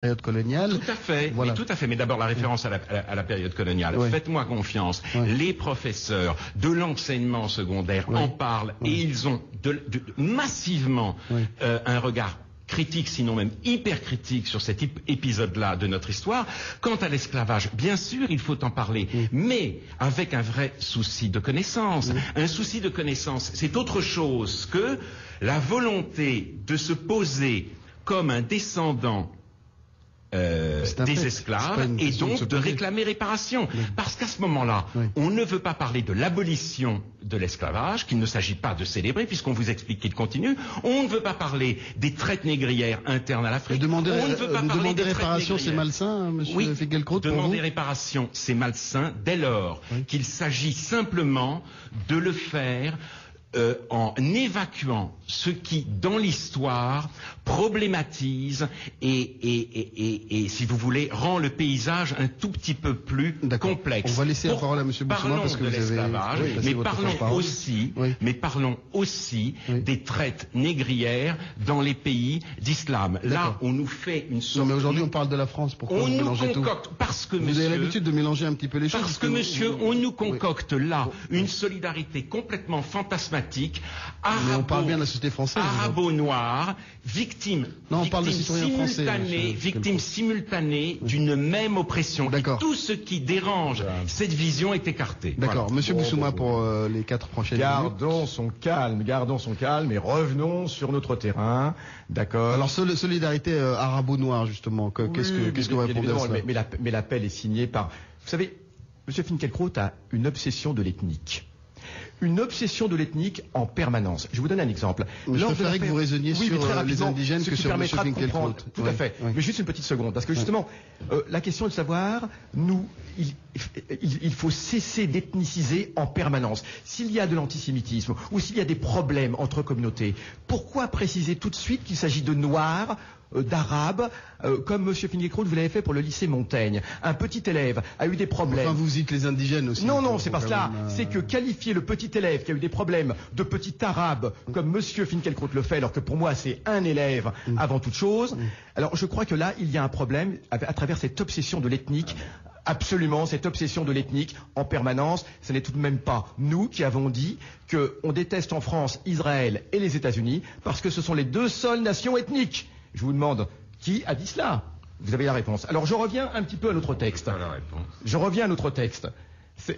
période coloniale. Tout à fait, voilà. mais tout à fait. Mais d'abord la référence à la période coloniale. Oui. Faites-moi confiance. Oui. Les professeurs de l'enseignement secondaire Oui. en parlent Oui. et ils ont massivement Oui. un regard critique, sinon même hyper critique sur cet épisode-là de notre histoire. Quant à l'esclavage, bien sûr, il faut en parler, mais avec un vrai souci de connaissance. Un souci de connaissance, c'est autre chose que la volonté de se poser comme un descendant des esclaves et donc de réclamer réparation. Oui. Parce qu'à ce moment-là, on ne veut pas parler de l'abolition de l'esclavage, qu'il ne s'agit pas de célébrer, puisqu'on vous explique qu'il continue. On ne veut pas parler des traites négrières internes à l'Afrique. Demander des réparation, c'est malsain, monsieur Finkielkraut, pour vous ? Demander réparation, c'est malsain dès lors qu'il s'agit simplement de le faire en évacuant ce qui, dans l'histoire, problématise et, si vous voulez, rend le paysage un tout petit peu plus complexe. On va laisser la parole à monsieur Boussouma parce que vous avez mais parlons aussi des traites négrières dans les pays d'islam. Là, on nous fait une sorte... Non, mais aujourd'hui, on parle de la France. Pourquoi vous mélangez tout ? Parce que, vous avez l'habitude de mélanger un petit peu les choses. Parce que, monsieur, on nous concocte là une solidarité complètement fantasmatique. Mais on parle bien de la société française. Arabo-noir, victime simultanée d'une même oppression. Et tout ce qui dérange cette vision est écarté. D'accord. Voilà. Monsieur Boussouma, pour les 4 prochaines minutes. Gardons son calme et revenons sur notre terrain. D'accord. Alors, solidarité arabo-noire, justement. Qu'est-ce que vous répondez à cela ? Mais l'appel est signé par... Vous savez, monsieur Finkielkraut a une obsession de l'ethnique. Une obsession de l'ethnique en permanence. Je vous donne un exemple. Je préférerais que vous raisonniez sur les indigènes que sur M. Finkielkraut. Tout à fait. Oui. Mais juste une petite seconde, parce que justement, la question est de savoir, il faut cesser d'ethniciser en permanence. S'il y a de l'antisémitisme ou s'il y a des problèmes entre communautés, pourquoi préciser tout de suite qu'il s'agit de noirs, d'arabes, comme M. Finkielkraut vous l'avez fait pour le lycée Montaigne. Un petit élève a eu des problèmes. Enfin, vous dites les indigènes aussi. Non, c'est pas cela. C'est que qualifier le petit élève qui a eu des problèmes de petit arabe, comme M. Finkielkraut le fait, alors que pour moi c'est un élève avant toute chose. Alors je crois que là, il y a un problème à travers cette obsession de l'ethnique. Absolument, cette obsession de l'ethnique en permanence, ce n'est tout de même pas nous qui avons dit qu'on déteste en France Israël et les États-Unis parce que ce sont les 2 seules nations ethniques. Je vous demande, qui a dit cela ? Vous avez la réponse. Alors je reviens un petit peu à notre texte. Je reviens à notre texte.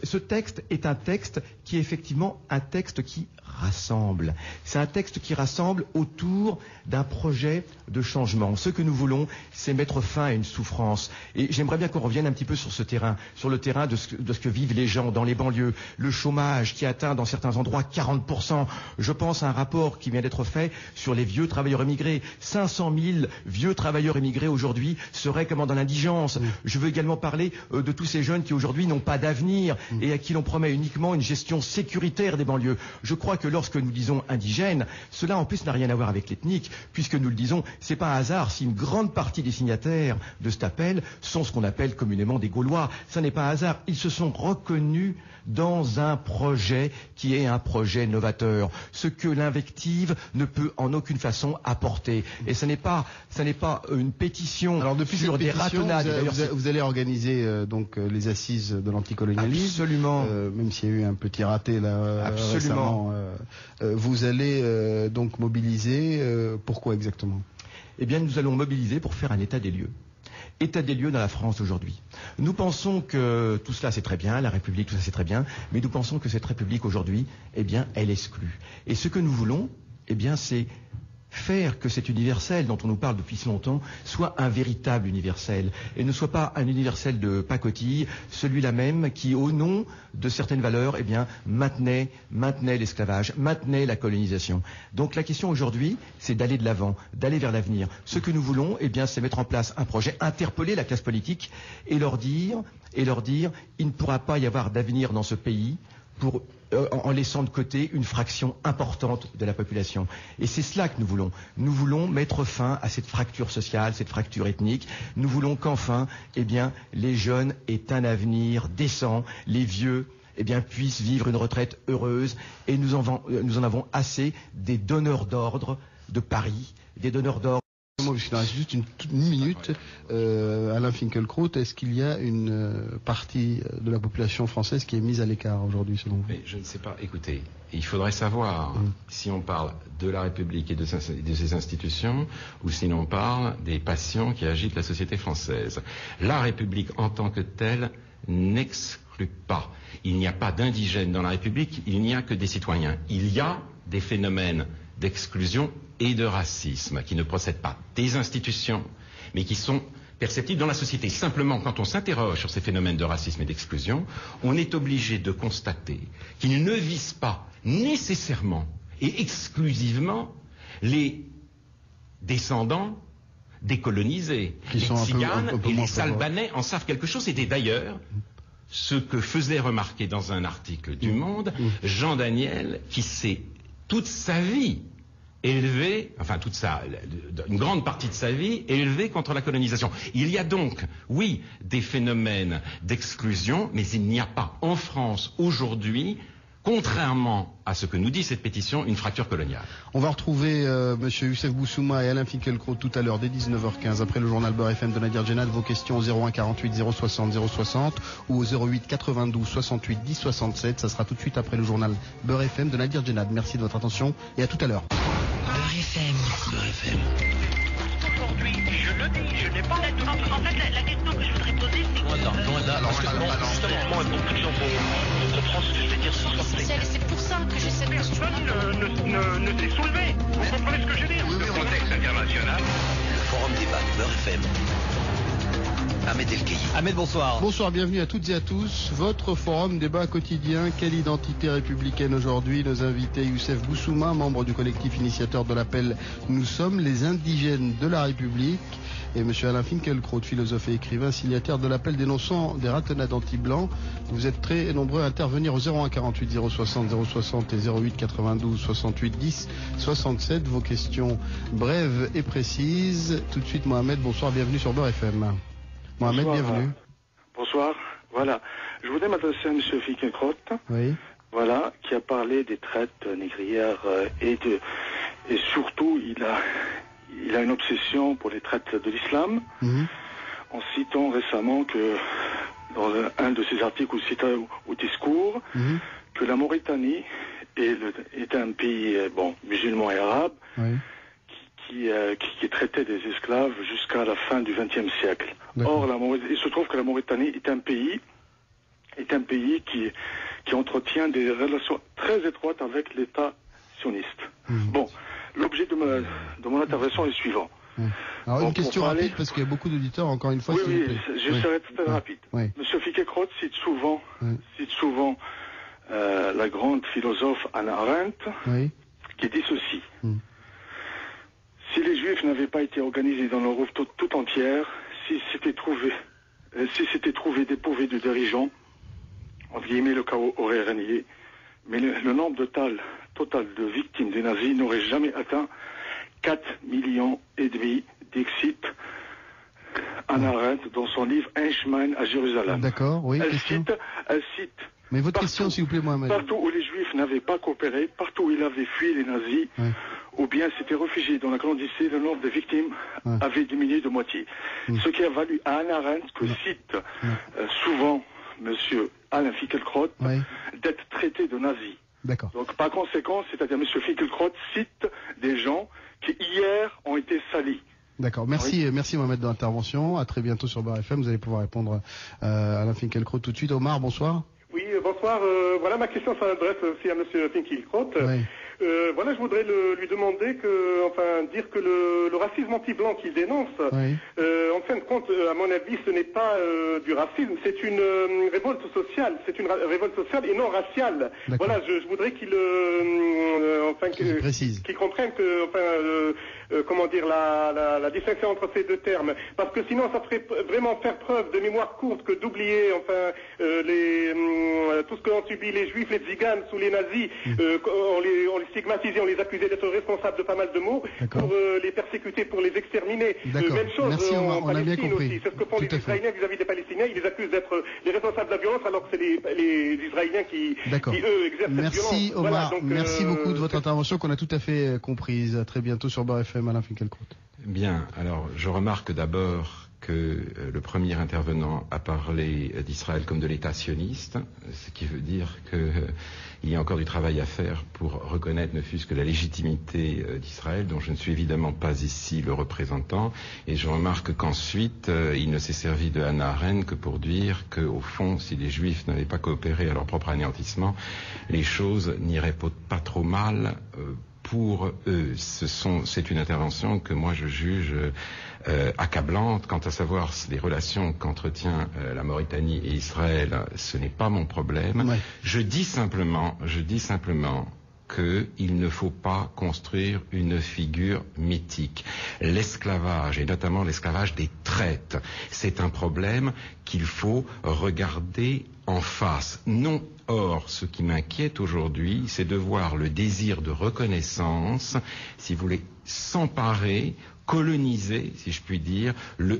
Ce texte est un texte qui est effectivement un texte qui rassemble. C'est un texte qui rassemble autour d'un projet de changement. Ce que nous voulons, c'est mettre fin à une souffrance. Et j'aimerais bien qu'on revienne un petit peu sur ce terrain, sur le terrain de ce que vivent les gens dans les banlieues. Le chômage qui atteint dans certains endroits 40%. Je pense à un rapport qui vient d'être fait sur les vieux travailleurs émigrés. 500 000 vieux travailleurs émigrés aujourd'hui seraient comme dans l'indigence. Je veux également parler de tous ces jeunes qui aujourd'hui n'ont pas d'avenir et à qui l'on promet uniquement une gestion sécuritaire des banlieues. Je crois que lorsque nous disons indigène, cela en plus n'a rien à voir avec l'ethnique, puisque nous le disons, c'est pas un hasard si une grande partie des signataires de cet appel sont ce qu'on appelle communément des Gaulois. Ça n'est pas un hasard. Ils se sont reconnus dans un projet qui est un projet novateur, ce que l'invective ne peut en aucune façon apporter. Et ce n'est pas une pétition. Alors depuis sur des ratonnades. Vous allez organiser donc les assises de l'anticolonialisme. Absolument. Même s'il y a eu un petit raté là récemment. Vous allez donc mobiliser. Pourquoi exactement ? Eh bien, nous allons mobiliser pour faire un état des lieux. État des lieux dans la France aujourd'hui. Nous pensons que tout cela c'est très bien, la République, tout ça c'est très bien, mais nous pensons que cette République aujourd'hui, eh bien, elle exclut. Et ce que nous voulons, eh bien, c'est faire que cet universel dont on nous parle depuis si longtemps soit un véritable universel et ne soit pas un universel de pacotille, celui-là même qui, au nom de certaines valeurs, eh bien, maintenait l'esclavage, maintenait la colonisation. Donc la question aujourd'hui, c'est d'aller de l'avant, d'aller vers l'avenir. Ce que nous voulons, eh bien, c'est mettre en place un projet, interpeller la classe politique et leur dire, il ne pourra pas y avoir d'avenir dans ce pays en laissant de côté une fraction importante de la population. Et c'est cela que nous voulons. Nous voulons mettre fin à cette fracture sociale, cette fracture ethnique. Nous voulons qu'enfin, eh bien, les jeunes aient un avenir décent, les vieux, eh bien, puissent vivre une retraite heureuse. Et nous en avons assez des donneurs d'ordre de Paris, des donneurs d'ordre rapidement, puisqu'il nous reste juste une minute, Alain Finkielkraut, est-ce qu'il y a une partie de la population française qui est mise à l'écart aujourd'hui, selon vous? Mais je ne sais pas. Écoutez, il faudrait savoir si on parle de la République et de ses institutions, ou si l'on parle des passions qui agitent la société française. La République en tant que telle n'exclut pas. Il n'y a pas d'indigènes dans la République, il n'y a que des citoyens. Il y a des phénomènes d'exclusion et de racisme qui ne procèdent pas des institutions, mais qui sont perceptibles dans la société. Simplement, quand on s'interroge sur ces phénomènes de racisme et d'exclusion, on est obligé de constater qu'ils ne visent pas nécessairement et exclusivement les descendants des colonisés. Les Tziganes et les Salbanais en savent quelque chose. C'était d'ailleurs ce que faisait remarquer dans un article du Monde Jean Daniel, qui s'est toute sa vie élevé, enfin une grande partie de sa vie élevé contre la colonisation. Il y a donc, oui, des phénomènes d'exclusion, mais il n'y a pas en France aujourd'hui, contrairement à ce que nous dit cette pétition, une fracture coloniale. On va retrouver Monsieur Youssef Boussouma et Alain Finkielkraut tout à l'heure dès 19h15 après le journal Beurre FM de Nadir Djenad. Vos questions au 01 48 060 060 ou au 08 92 68 10 67. Ça sera tout de suite après le journal Beurre FM de Nadir Djenad. Merci de votre attention et à tout à l'heure. Beurre FM. Beurre FM. Aujourd'hui, je le dis, je n'ai pas... En fait, la question que je voudrais poser, c'est... Justement, moi, pour comprendre ce que je vais dire, C'est pour ça que j'essaie de... Personne ne s'est soulevé. Vous comprenez ce que je dis? Oui, Le contexte international. Le forum débat de Beurre FM. Ahmed Elkaï. Ahmed, bonsoir. Bonsoir, bienvenue à toutes et à tous. Votre forum débat quotidien. Quelle identité républicaine aujourd'hui? Nos invités, Youssef Boussouma, membre du collectif initiateur de l'appel Nous sommes les indigènes de la République, et monsieur Alain Finkielkraut, philosophe et écrivain, signataire de l'appel dénonçant des ratonnades anti-blancs. Vous êtes très nombreux à intervenir au 01 48 060 060 et 08 92 68 10 67. Vos questions brèves et précises. Tout de suite, Mohamed, bonsoir, bienvenue sur Beurre FM. Mohamed, bienvenue. Bonsoir. Voilà. Je voudrais m'adresser à M. Finkielkraut. Oui. Voilà, qui a parlé des traites négrières et surtout, il a une obsession pour les traites de l'islam, en citant récemment que, dans un de ses articles ou discours, que la Mauritanie est un pays musulman et arabe, qui traitait des esclaves jusqu'à la fin du XXe siècle. Or, il se trouve que la Mauritanie est un pays qui entretient des relations très étroites avec l'État sioniste. Bon, l'objet de mon intervention est le suivant. Alors, une question rapide, parce qu'il y a beaucoup d'auditeurs, encore une fois. Oui, je serai très rapide. Monsieur Finkielkraut cite souvent la grande philosophe Hannah Arendt, qui dit ceci. Si les Juifs n'avaient pas été organisés dans leur route tout entière, si s'était trouvé dépourvu de dirigeants, entre guillemets, le chaos aurait régné. Mais le nombre total de victimes des nazis n'aurait jamais atteint 4,5 millions, d'exit Hannah Arendt dans son livre Eichmann à Jérusalem. D'accord, oui. Elle cite. Mais votre question, s'il vous plaît, Mohamed. Partout où les Juifs n'avaient pas coopéré, partout où ils avaient fui les nazis, ou bien s'étaient réfugiés dans la clandestinité, le nombre de victimes avait diminué de moitié. Ce qui a valu à Hannah Arendt, que cite souvent Monsieur Alain Finkielkraut, d'être traité de nazi. D'accord. Donc par conséquent, c'est-à-dire Monsieur Finkielkraut cite des gens qui hier ont été salis. D'accord, merci Mohamed de l'intervention. À très bientôt sur Beurre FM. Vous allez pouvoir répondre à Alain Finkielkraut tout de suite. Omar, bonsoir. Oui, bonsoir. Voilà, ma question s'adresse aussi à Monsieur Finkielkraut. Voilà, je voudrais lui demander dire que le racisme anti-blanc qu'il dénonce, en fin de compte, à mon avis, ce n'est pas du racisme, c'est une révolte sociale. C'est une révolte sociale et non raciale. Voilà, je voudrais qu'il comprenne que, comment dire, la distinction entre ces deux termes. Parce que sinon, ça ferait vraiment faire preuve de mémoire courte que d'oublier, tout ce qu'ont subi les Juifs, les Tziganes sous les nazis, on les stigmatisait, on les accusait d'être responsables de pas mal de maux, pour les persécuter, pour les exterminer. Même chose. Merci, en Palestine aussi. C'est ce que font Tout les Israéliens vis-à-vis des Palestiniens. Ils les accusent d'être les responsables de la violence, alors que c'est les Israéliens qui eux, exercent cette violence. Merci Omar, voilà, donc, merci beaucoup de votre intervention qu'on a tout à fait comprise. À très bientôt sur Beurre FM, Alain Finkielkraut. Bien, alors je remarque d'abord que le premier intervenant a parlé d'Israël comme de l'État sioniste, ce qui veut dire qu'il y a encore du travail à faire pour reconnaître ne fût-ce que la légitimité d'Israël, dont je ne suis évidemment pas ici le représentant, et je remarque qu'ensuite il ne s'est servi de Hannah Arendt que pour dire qu'au fond, si les Juifs n'avaient pas coopéré à leur propre anéantissement, les choses n'iraient pas trop mal pour eux. C'est une intervention que moi je juge accablante. Quant à savoir les relations qu'entretient la Mauritanie et Israël, ce n'est pas mon problème. Ouais. Je dis simplement qu'il ne faut pas construire une figure mythique. L'esclavage, et notamment l'esclavage des traites, c'est un problème qu'il faut regarder en face. Non. Or, ce qui m'inquiète aujourd'hui, c'est de voir le désir de reconnaissance, si vous voulez, s'emparer, coloniser, si je puis dire,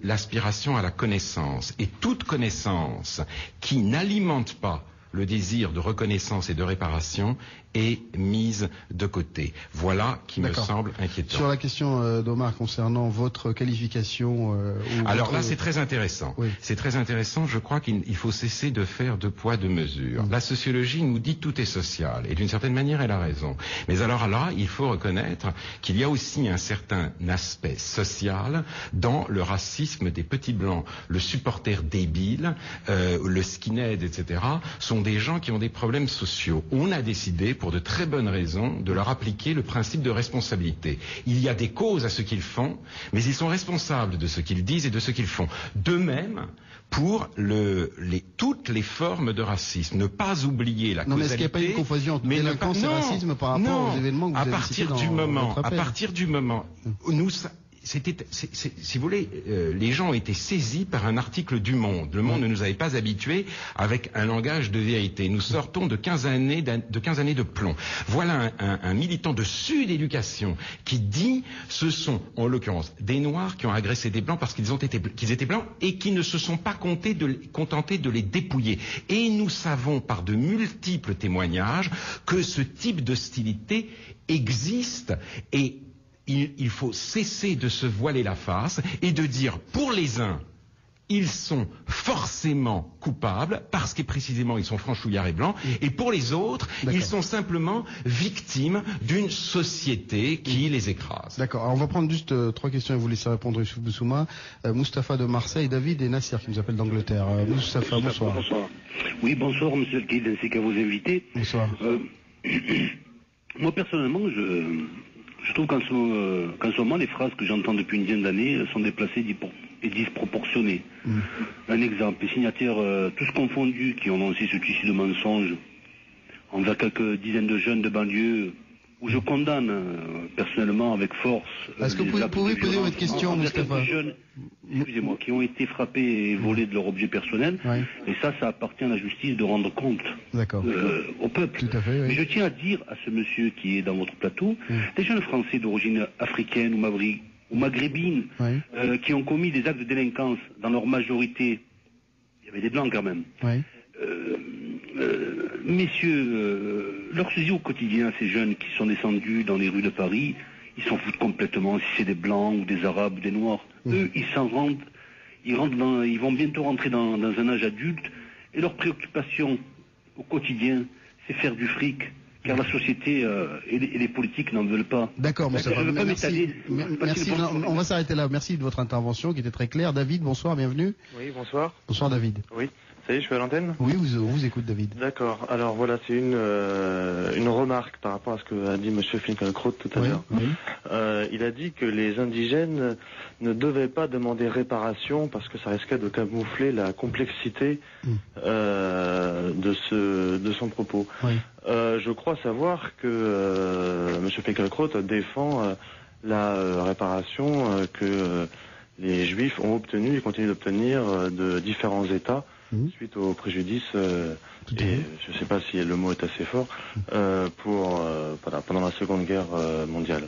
l'aspiration à la connaissance. Et toute connaissance qui n'alimente pas le désir de reconnaissance et de réparation est mise de côté. Voilà qui me semble inquiétant. Sur la question d'Omar concernant votre qualification... Alors là, c'est très intéressant. Oui. C'est très intéressant. Je crois qu'il faut cesser de faire de poids, de mesure. La sociologie nous dit tout est social. Et d'une certaine manière, elle a raison. Mais alors là, il faut reconnaître qu'il y a aussi un certain aspect social dans le racisme des petits blancs. Le supporter débile, le skinhead, etc., sont des gens qui ont des problèmes sociaux. On a décidé, pour de très bonnes raisons, de leur appliquer le principe de responsabilité. Il y a des causes à ce qu'ils font, mais ils sont responsables de ce qu'ils disent et de ce qu'ils font. De même, pour toutes les formes de racisme. Ne pas oublier la causalité. Non, mais est-ce qu'il n'y a pas une confusion entre délinquance et racisme par rapport aux événements que vous avez cités dans votre appel ? À partir du moment, si vous voulez, les gens ont été saisis par un article du Monde. Le Monde ne nous avait pas habitués avec un langage de vérité. Nous sortons de 15 années de plomb. Voilà un militant de Sud Éducation qui dit ce sont, en l'occurrence, des Noirs qui ont agressé des Blancs parce qu'ils étaient Blancs et qui ne se sont pas contentés de les dépouiller. Et nous savons par de multiples témoignages que ce type d'hostilité existe et il faut cesser de se voiler la face et de dire pour les uns, ils sont forcément coupables parce que précisément ils sont franchouillards et blancs, et pour les autres, ils sont simplement victimes d'une société qui les écrase. D'accord. Alors on va prendre juste 3 questions et vous laisser répondre Youssouf Boussouma. Moustapha de Marseille, David et Nassir qui nous appellent d'Angleterre. Moustapha, bonsoir. Bonsoir. Oui, bonsoir monsieur le guide ainsi qu'à vos invités. Bonsoir. Moi personnellement, je trouve qu'en ce moment, les phrases que j'entends depuis une dizaine d'années sont déplacées et disproportionnées. Un exemple, les signataires, tous confondus, qui ont lancé ce tissu de mensonges envers quelques dizaines de jeunes de banlieue, où je condamne personnellement avec force... Est-ce que vous pouvez poser votre question, Moustapha ? Excusez-moi, qui ont été frappés et volés de leur objet personnel, et ça appartient à la justice de rendre compte au peuple. Tout à fait, oui. Mais je tiens à dire à ce monsieur qui est dans votre plateau, des jeunes Français d'origine africaine ou maghrébine, qui ont commis des actes de délinquance, dans leur majorité, il y avait des blancs quand même. Messieurs, leur sujet au quotidien, ces jeunes qui sont descendus dans les rues de Paris, ils s'en foutent complètement si c'est des blancs ou des arabes ou des noirs. Eux, ils vont bientôt rentrer dans un âge adulte, et leur préoccupation au quotidien, c'est faire du fric, car la société et les politiques n'en veulent pas. D'accord, monsieur. Merci. On va s'arrêter là. Merci de votre intervention qui était très claire. David, bonsoir, bienvenue. Oui, bonsoir. Bonsoir David. Oui. Ça y est, je suis à l'antenne ? Oui, on vous écoute, David. D'accord. Alors voilà, c'est une remarque par rapport à ce que a dit M. Finkielkraut tout à l'heure. Oui. Il a dit que les indigènes ne devaient pas demander réparation parce que ça risquait de camoufler la complexité de son propos. Oui. Je crois savoir que M. Finkielkraut défend la réparation que les Juifs ont obtenue et continuent d'obtenir de différents États suite au préjudice, et je ne sais pas si le mot est assez fort, pendant la Seconde Guerre mondiale.